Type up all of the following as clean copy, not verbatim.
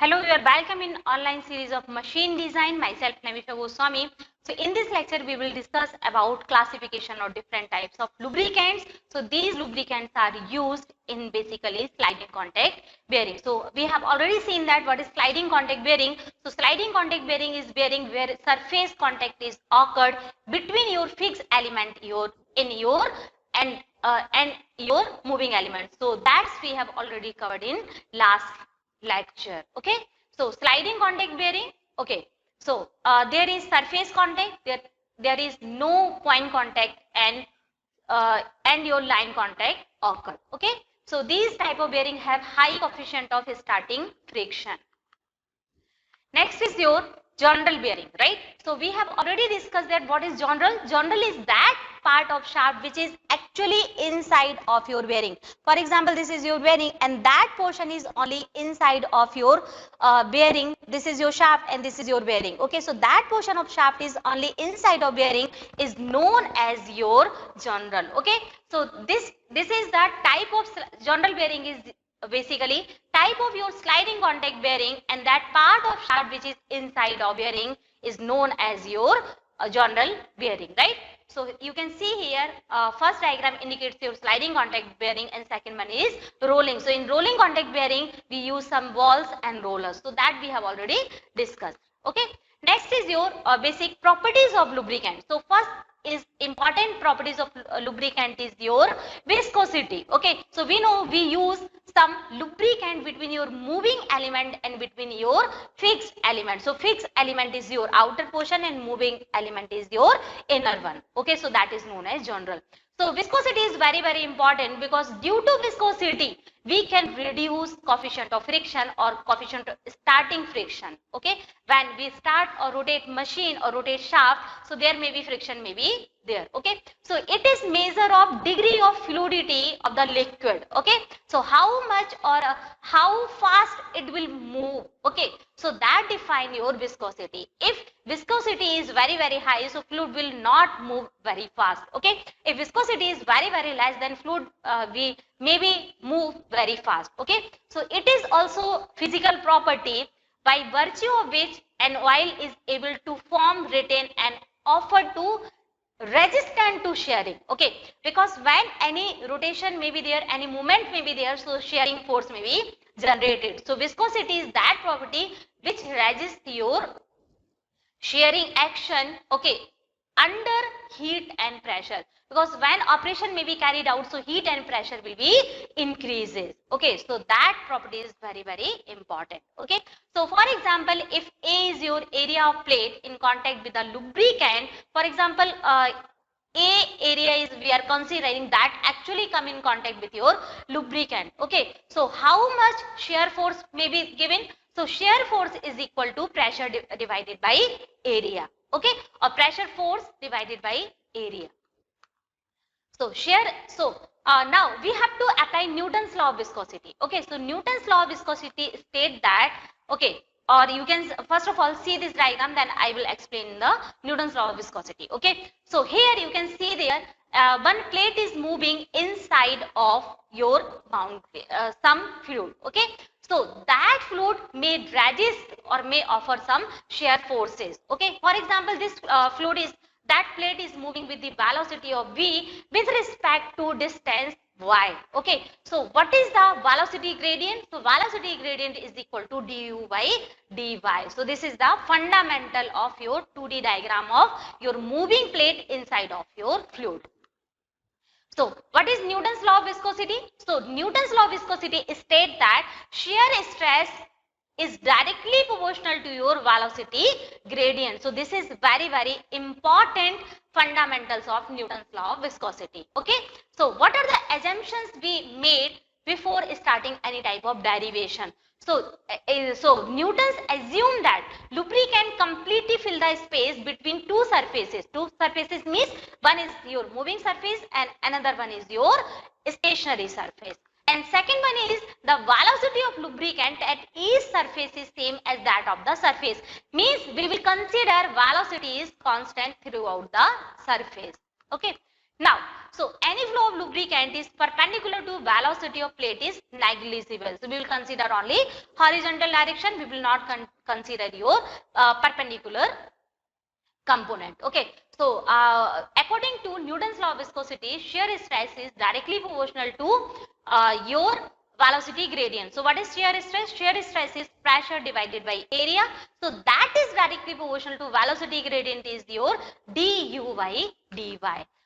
Hello, you are welcome in online series of machine design. Myself Navisha Goswami. So in this lecture we will discuss about classification of different types of lubricants. So these lubricants are used in basically sliding contact bearing. So we have already seen that what is sliding contact bearing. So sliding contact bearing is bearing where surface contact is occurred between your fixed element and your moving element. So that's we have already covered in last lecture. Okay, so sliding contact bearing. Okay, so there is surface contact, there is no point contact, and your line contact occur. Okay, so these type of bearing have high coefficient of starting friction. Next is your journal bearing, right? So we have already discussed that what is journal. Journal is that part of shaft which is actually inside of your bearing. For example, this is your bearing and that portion is only inside of your bearing. This is your shaft and this is your bearing. Okay, so that portion of shaft is only inside of bearing is known as your journal. Okay, so this is the type of journal bearing is basically type of your sliding contact bearing, and that part of shaft which is inside of bearing is known as your journal bearing, right? So you can see here first diagram indicates your sliding contact bearing and second one is rolling. So in rolling contact bearing we use some balls and rollers, so that we have already discussed. Okay, next is your basic properties of lubricant. So first is important properties of lubricant is your viscosity. Okay, so we know we use some lubricant between your moving element and between your fixed element. So fixed element is your outer portion and moving element is your inner one. Okay, so that is known as general. So viscosity is very important because due to viscosity we can reduce coefficient of friction or coefficient of starting friction. Okay, when we start or rotate machine or rotate shaft, so there may be friction may be there. Okay, so it is measure of degree of fluidity of the liquid. Okay, so how much or how fast it will move. Okay, so that define your viscosity. If viscosity is very high, so fluid will not move very fast. Okay, if viscosity is very less, then fluid we maybe move very fast. Okay, so it is also physical property by virtue of which an oil is able to form, retain and offer to resistant to shearing. Okay, because when any rotation may be there, any movement may be there, so shearing force may be generated. So viscosity is that property which resists your shearing action. Okay, under heat and pressure, because when operation may be carried out, so heat and pressure will be increases. Okay, so that property is very important. Okay, so for example, if A is your area of plate in contact with the lubricant, for example A area is we are considering that actually come in contact with your lubricant. Okay, so how much shear force may be given? So shear force is equal to pressure divided by area. Okay, or pressure force divided by area. So now we have to apply Newton's law of viscosity. Okay, so Newton's law of viscosity state that, okay, or you can first of all see this diagram, then I will explain the Newton's law of viscosity. Okay, so here you can see there one plate is moving inside of your boundary, some fluid. Okay, so that fluid may resist or may offer some shear forces. Okay, for example, this fluid is that plate is moving with the velocity of v with respect to distance y. Okay, so what is the velocity gradient? So velocity gradient is equal to du by dy. So this is the fundamental of your 2D diagram of your moving plate inside of your fluid. So what is Newton's law of viscosity? So Newton's law of viscosity states that shear stress is directly proportional to your velocity gradient. So this is very important fundamentals of Newton's law of viscosity. Okay, so what are the assumptions we made before starting any type of derivation? So Newton's assumed that lubricant completely fill the space between two surfaces. Two surfaces means one is your moving surface and another one is your stationary surface. And second one is the velocity of lubricant at each surface is same as that of the surface. Means we will consider velocity is constant throughout the surface. Okay. Now, so any flow of lubricant is perpendicular to velocity of plate is negligible. So we will consider only horizontal direction. We will not consider your perpendicular component. Okay. So according to Newton's law of viscosity, shear stress is directly proportional to your velocity gradient. So what is shear stress? Shear stress is pressure divided by area. So that is directly proportional to velocity gradient is your du by dy.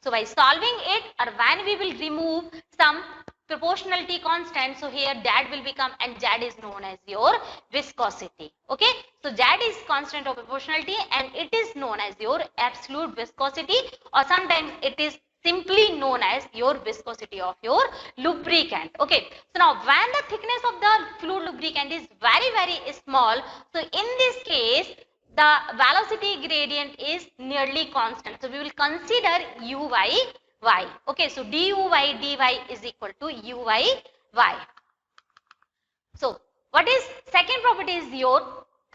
So by solving it, or when we will remove some proportionality constant, so here that will become, and z is known as your viscosity. Okay, so z is constant of proportionality and it is known as your absolute viscosity, or sometimes it is simply known as your viscosity of your lubricant. Okay, so now when the thickness of the fluid lubricant is very small, so in this case the velocity gradient is nearly constant. So we will consider u by y. Okay, so du by dy is equal to u by y. So what is second property is your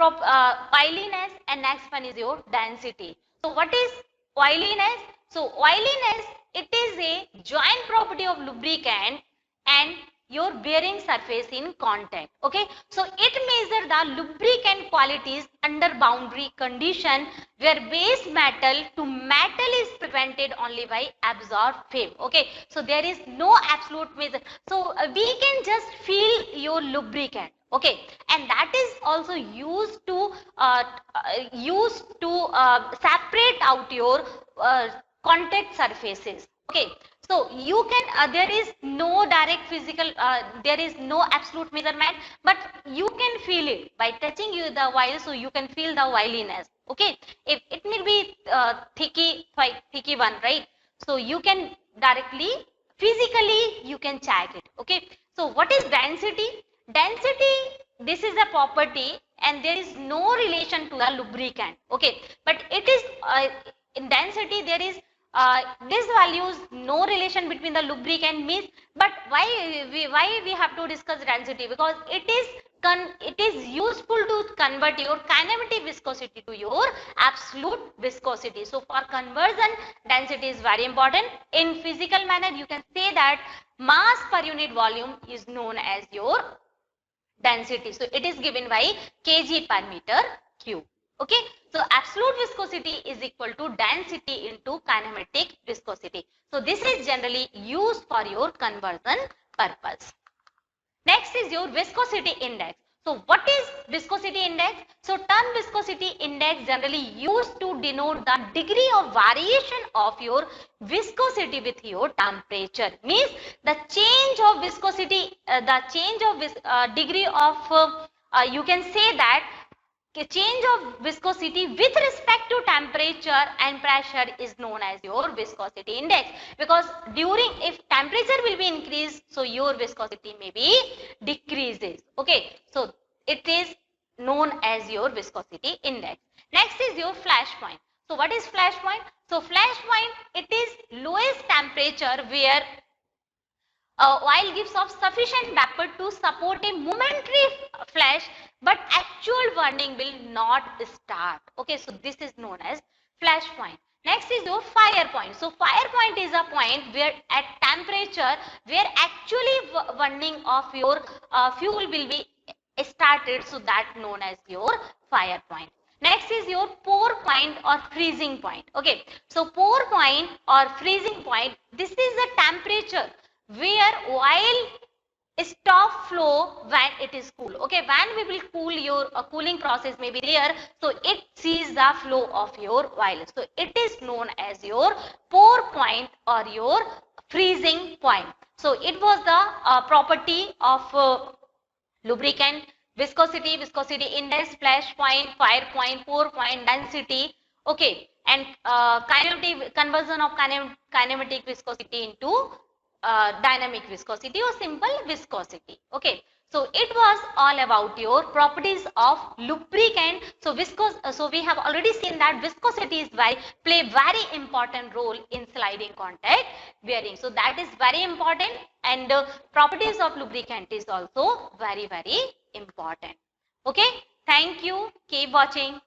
oiliness, and next one is your density. So what is oiliness? So oiliness, it is a joint property of lubricant and your bearing surface in contact. Okay, so it measures the lubricant qualities under boundary condition where base metal to metal is prevented only by adsorbed film. Okay, so there is no absolute measure. So we can just feel your lubricant. Okay, and that is also used to separate out your contact surfaces. Okay, so you can there is no direct physical there is no absolute measurement, but you can feel it by touching you the wire, so you can feel the oiliness. Okay, if it may be thicky one, right? So you can directly physically you can check it. Okay, so what is density? Density, this is a property and there is no relation to the lubricant. Okay, but it is in density there is this values no relation between the lubricant means, but why we have to discuss density? Because it is useful to convert your kinematic viscosity to your absolute viscosity. So for conversion, density is very important. In physical manner, you can say that mass per unit volume is known as your density. So it is given by kg per meter cube. Okay, so absolute viscosity is equal to density into kinematic viscosity. So this is generally used for your conversion purpose. Next is your viscosity index. So what is viscosity index? So term viscosity index generally used to denote the degree of variation of your viscosity with your temperature. Means the change of viscosity, degree of you can say that change of viscosity with respect to temperature and pressure is known as your viscosity index, because during if temperature will be increased, so your viscosity may be decreases. Okay, so it is known as your viscosity index. Next is your flash point. So what is flash point? So flash point, it is lowest temperature where oil gives off sufficient vapor to support a momentary flash, but actual burning will not start. Okay, so this is known as flash point. Next is your fire point. So fire point is a point where at temperature where actually burning of your fuel will be started, so that known as your fire point. Next is your pour point or freezing point. Okay, so pour point or freezing point, this is the temperature where oil stop flow when it is cool. Okay, when we will cool your cooling process may be there, so it sees the flow of your oil. So it is known as your pour point or your freezing point. So it was the property of lubricant: viscosity, viscosity index, flash point, fire point, pour point, density. Okay, and kinematic conversion of kinematic viscosity into dynamic viscosity or simple viscosity. Okay, so it was all about your properties of lubricant. So so we have already seen that viscosity is play very important role in sliding contact bearing. So that is very important, and properties of lubricant is also very important. Okay, thank you. Keep watching.